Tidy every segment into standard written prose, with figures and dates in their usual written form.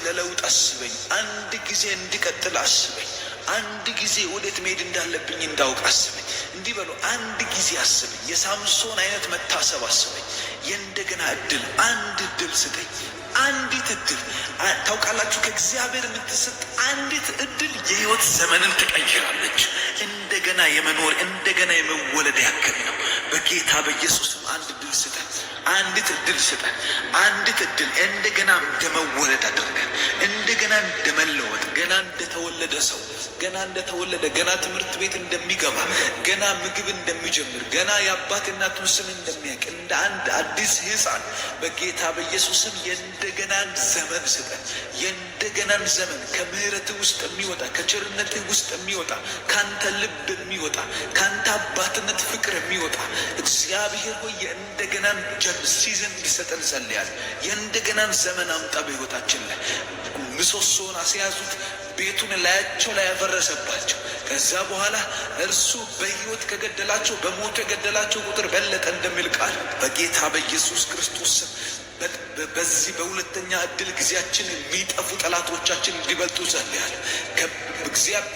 ለለውጥ አስበኝ። አንድ ጊዜ እንድቀጥል አስበኝ። አንድ ጊዜ ወዴት መሄድ እንዳለብኝ እንዳውቅ አስበኝ። እንዲህ በሉ፣ አንድ ጊዜ አስበኝ። የሳምሶን አይነት መታሰብ አስበኝ። የእንደገና እድል፣ አንድ እድል ስጠኝ። አንዲት እድል ታውቃላችሁ፣ ከእግዚአብሔር የምትሰጥ አንዲት እድል የህይወት ዘመንን ትቀይራለች። እንደገና የመኖር እንደገና የመወለድ ያክል ነው። በጌታ በኢየሱስም አንድ እድል ስጠን። አንዲት እድል ስጠን። አንዲት እድል እንደገና እንደመወለድ አድርገን፣ እንደገና እንደመለወጥ፣ ገና እንደተወለደ ሰው፣ ገና እንደተወለደ፣ ገና ትምህርት ቤት እንደሚገባ፣ ገና ምግብ እንደሚጀምር፣ ገና የአባት እናቱን ስም እንደሚያውቅ እንደ አንድ አዲስ ህፃን በጌታ በኢየሱስም የእንደገናን ዘመን ስጠን። የእንደገናን ዘመን ከምህረት ውስጥ የሚወጣ ከቸርነት ውስጥ የሚወጣ ካንተ ልብ የሚወጣ ካንተ አባትነት ፍቅር የሚወጣ እግዚአብሔር ሆይ የእንደገናን ሲዝን እንዲሰጠን ጸልያለሁ። የእንደገናን ዘመን አምጣ በህይወታችን ላይ። ምሰሶውን አስያዙት፣ ቤቱን ላያቸው ላይ ያፈረሰባቸው። ከዛ በኋላ እርሱ በህይወት ከገደላቸው በሞቱ የገደላቸው ቁጥር በለጠ እንደሚል ቃል በጌታ በኢየሱስ ክርስቶስ ስም በዚህ በሁለተኛ እድል ጊዜያችን የሚጠፉ ጠላቶቻችን እንዲበልጡ ጸልያለሁ።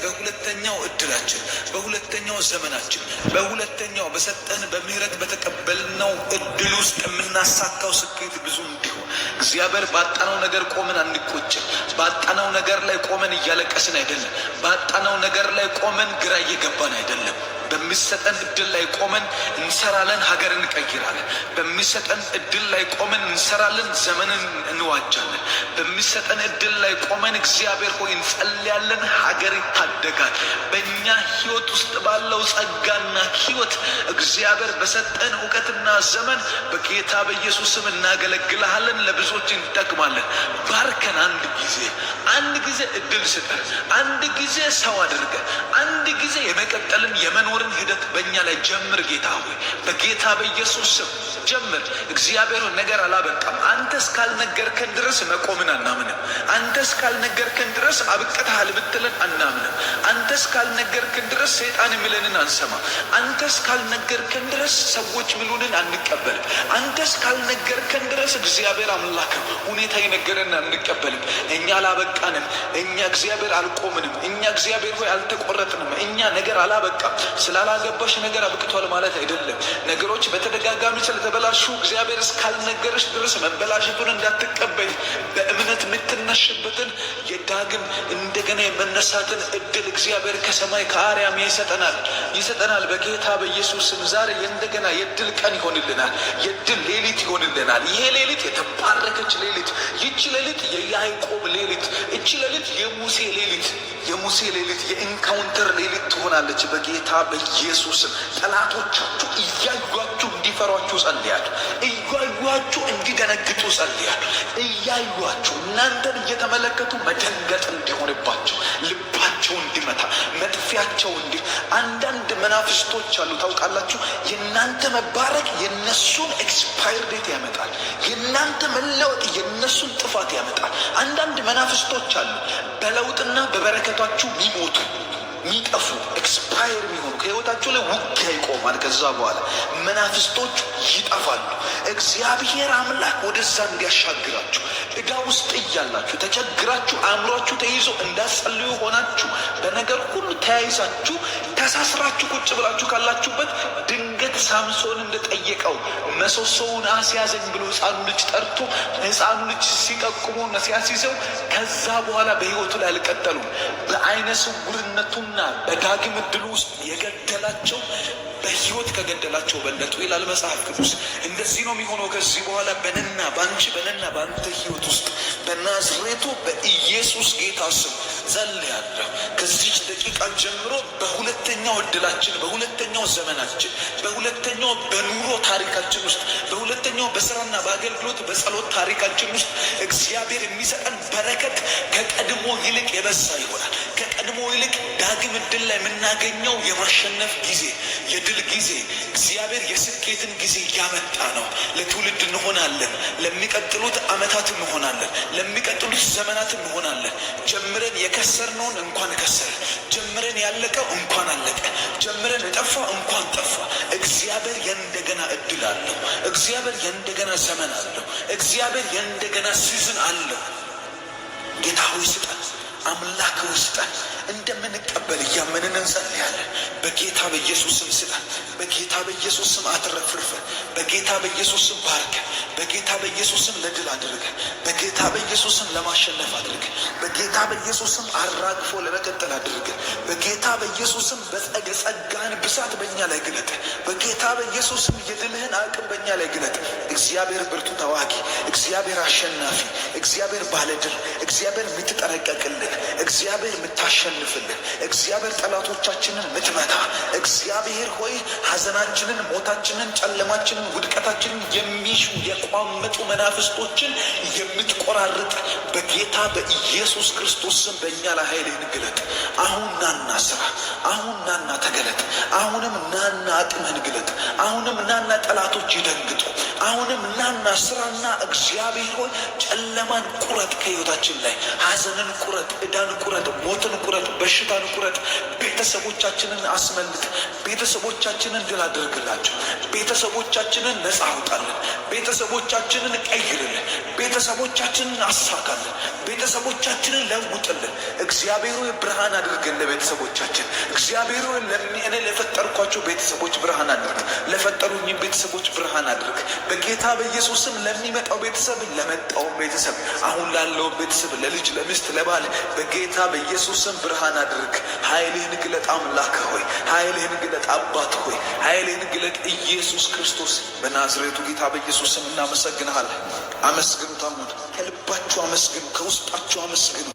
በሁለተኛው እድላችን፣ በሁለተኛው ዘመናችን፣ በሁለተኛው በሰጠን በምህረት በተቀበልነው እድል ውስጥ የምናሳካው ስኬት ብዙ እንዲሆን እግዚአብሔር ባጣነው ነገር ቆመን አንቆጭም። ባጣነው ነገር ላይ ቆመን እያለቀስን አይደለም። ባጣነው ነገር ላይ ቆመን ግራ እየገባን አይደለም። በሚሰጠን እድል ላይ ቆመን እንሰራለን፣ ሀገር እንቀይራለን። በሚሰጠን እድል ላይ ቆመን እንሰራለን፣ ዘመንን እንዋጃለን። በሚሰጠን እድል ላይ ቆመን እግዚአብሔር ሆይ እንጸልያለን፣ ሀገር ይታደጋል። በእኛ ህይወት ውስጥ ባለው ጸጋና ህይወት እግዚአብሔር በሰጠን እውቀትና ዘመን በጌታ በኢየሱስም እናገለግልሃለን፣ ለብዙዎች እንጠቅማለን። ባርከን። አንድ ጊዜ እድል ስጠን። አንድ ጊዜ ሰው አድርገን፣ አንድ ጊዜ የመቀጠልን የመኖር ሂደት በእኛ ላይ ጀምር። ጌታ ሆይ በጌታ በኢየሱስ ስም ጀምር። እግዚአብሔር ነገር አላበቃም። አንተ እስካልነገርከን ድረስ መቆምን አናምንም። አንተ እስካልነገርከን ድረስ አብቅተሃል ብትለን አናምንም። አንተ እስካልነገርከን ድረስ ሰይጣን የሚለንን አንሰማ። አንተ እስካልነገርከን ድረስ ሰዎች ሚሉንን አንቀበልም። አንተ እስካልነገርከን ድረስ እግዚአብሔር አምላክ ሁኔታ የነገረን አንቀበልም። እኛ አላበቃንም። እኛ እግዚአብሔር አልቆምንም። እኛ እግዚአብሔር ሆይ አልተቆረጥንም። እኛ ነገር አላበቃም። ስላላገባሽ ነገር አብቅቷል ማለት አይደለም። ነገሮች በተደጋጋሚ ስለተበላሹ እግዚአብሔር እስካልነገረሽ ድረስ መበላሸቱን እንዳትቀበል፣ በእምነት የምትነሽበትን የዳግም እንደገና የመነሳትን እድል እግዚአብሔር ከሰማይ ከአርያም ይሰጠናል። በጌታ በኢየሱስም ዛሬ የእንደገና የድል ቀን ይሆንልናል። የድል ሌሊት ይሆንልናል። ይሄ ሌሊት የተባረከች ሌሊት፣ ይቺ ሌሊት የያዕቆብ ሌሊት፣ ይቺ ሌሊት የሙሴ ሌሊት የኢንካውንተር ሌሊት ትሆናለች። በጌታ በኢየሱስም ጠላቶቻችሁ እያዩአችሁ እንዲፈሯችሁ ጸልያለሁ። እያዩአችሁ እንዲደነግጡ ጸልያለሁ። እያዩአችሁ እናንተን እየተመለከቱ መደንገጥ እንዲሆንባቸው፣ ልባቸው እንዲመታ፣ መጥፊያቸው አንዳንድ መናፍስቶች አሉ ታውቃላችሁ። የእናንተ መባረክ የነሱን ኤክስፓየር ዴት ያመጣል። የእናንተ መለወጥ የነሱን ጥፋት ያመጣል። አንዳንድ መናፍስቶች አሉ በለውጥና በበረከታችሁ ሚሞቱ ሚጠፉ ኤክስፓየር የሚሆኑ ከህይወታቸው ላይ ውጊያ ይቆማል። ከዛ በኋላ መናፍስቶች ይጠፋሉ። እግዚአብሔር አምላክ ወደዛ እንዲያሻግራችሁ ዕዳ ውስጥ እያላችሁ ተቸግራችሁ አእምሯችሁ ተይዞ እንዳትጸልዩ ሆናችሁ በነገር ሁሉ ተያይዛችሁ ተሳስራችሁ ቁጭ ብላችሁ ካላችሁበት ድንገት ሳምሶን እንደጠየቀው መሰሶውን አስያዘኝ ብሎ ህፃኑ ልጅ ጠርቶ ህፃኑ ልጅ ሲጠቁሙ ሲያስይዘው ከዛ በኋላ በህይወቱ ላይ አልቀጠሉም። በአይነ ስውርነቱና በዳግም እድሉ ውስጥ የገደላቸው በህይወት ከገደላቸው በለጡ ይላል መጽሐፍ ቅዱስ። እንደዚህ ነው የሚሆነው ከዚህ በኋላ በነና በአንተ ህይወት ውስጥ በናዝሬቱ በኢየሱስ ጌታ ስም ጸልያለሁ። ከዚች ደቂቃ ጀምሮ በሁለተኛው እድላችን፣ በሁለተኛው ዘመናችን፣ በሁለተኛው በኑሮ ታሪካችን ውስጥ፣ በሁለተኛው በስራና በአገልግሎት በጸሎት ታሪካችን ውስጥ እግዚአብሔር የሚሰጠን በረከት ከቀድሞ ይልቅ የበዛ ይሆናል። ከቀድሞ ይልቅ ዳግም እድል ላይ የምናገኘው የማሸነፍ ጊዜ፣ የድል ጊዜ፣ እግዚአብሔር የስኬትን ጊዜ እያመጣ ነው። ለትውልድ እንሆናለን። ለሚቀጥሉት ዓመታት እንሆናለን። ለሚቀጥሉት ዘመናት እንሆናለን። ጀምረን የከሰርነውን እንኳን ከሰርን፣ ጀምረን ያለቀው እንኳን አለቀ፣ ጀምረን የጠፋ እንኳን ጠፋ። እግዚአብሔር የእንደገና እድል አለው። እግዚአብሔር የእንደገና ዘመን አለው። እግዚአብሔር የእንደገና ሲዝን አለው። ጌታ ሆይ ስጠን፣ አምላክ ሆይ ስጠን። እንደምንቀበል እያመንን እንጸልያለን። በጌታ በኢየሱስ ስም ስጠን። በጌታ በኢየሱስ ስም አትረፍርፈን። በጌታ በኢየሱስ ስም ባርከን። በጌታ በኢየሱስ ስም ለድል አድርገን። በጌታ በኢየሱስ ስም ለማሸነፍ አድርገን። በጌታ በኢየሱስ ስም አራግፎ ለመቀጠል አድርገን። በጌታ በኢየሱስ ስም የጸጋህን ብዛት በእኛ ላይ ግለጥ። በጌታ በኢየሱስ ስም የድልህን አቅም በእኛ ላይ ግለጥ። እግዚአብሔር ብርቱ ተዋጊ፣ እግዚአብሔር አሸናፊ፣ እግዚአብሔር ባለድል፣ እግዚአብሔር የምትጠነቀቅልን፣ እግዚአብሔር የምታሸንፍልን፣ እግዚአብሔር ጠላቶቻችንን ምትመታ፣ እግዚአብሔር ሆይ ሐዘናችንን፣ ሞታችንን፣ ጨለማችንን፣ ውድቀታችንን የሚሹ የቋመጡ መናፍስቶችን የምትቆራርጥ በጌታ በኢየሱስ ክርስቶስ ስም በእኛ ላይ ኃይልህን ግለጥ። አሁን ናና ስራ፣ አሁን ናና ተገለጥ። አሁንም ናና አቅምህን ግለጥ። አሁንም ናና ጠላቶች ይደንግጡ። አሁንም ናና ስራና እግዚአብሔር ሆይ ጨለማን ቁረጥ፣ ከሕይወታችን ላይ ሐዘንን ቁረጥ፣ ዕዳን ቁረጥ፣ ሞትን ቁረጥ፣ በሽታን ቁረጥ። ቤተሰቦቻችንን አስመልጥ። ቤተሰቦቻችንን ድል አድርግላቸው። ቤተሰቦቻችንን ነጻ አውጣልን። ቤተሰቦቻችንን ቀይርልን። ቤተሰቦቻችንን አሳካልን። ቤተሰቦቻችንን ለውጥልን። እግዚአብሔር ሆይ ብርሃን አድርገን ለቤተሰቦቻችን። እግዚአብሔር ሆይ እኔ ለፈጠርኳቸው ቤተሰቦች ብርሃን አድርግ። ለፈጠሩኝ ቤተሰቦች ብርሃን አድርግ። በጌታ በኢየሱስም ለሚመጣው ቤተሰብ፣ ለመጣው ቤተሰብ፣ አሁን ላለው ቤተሰብ፣ ለልጅ፣ ለሚስት፣ ለባል በጌታ በኢየሱስም ብርሃን አድርግ። ኃይልህን ግለጥ አምላክ ሆይ፣ ኃይልህን ግለጥ አባት ሆይ፣ ኃይልህን ግለጥ ኢየሱስ ክርስቶስ በናዝሬቱ ጌታ በኢየሱስም እናመሰግንሃለን። አመስግኑት። አሁን ከልባችሁ አመስግኑ፣ ከውስጣችሁ አመስግኑ።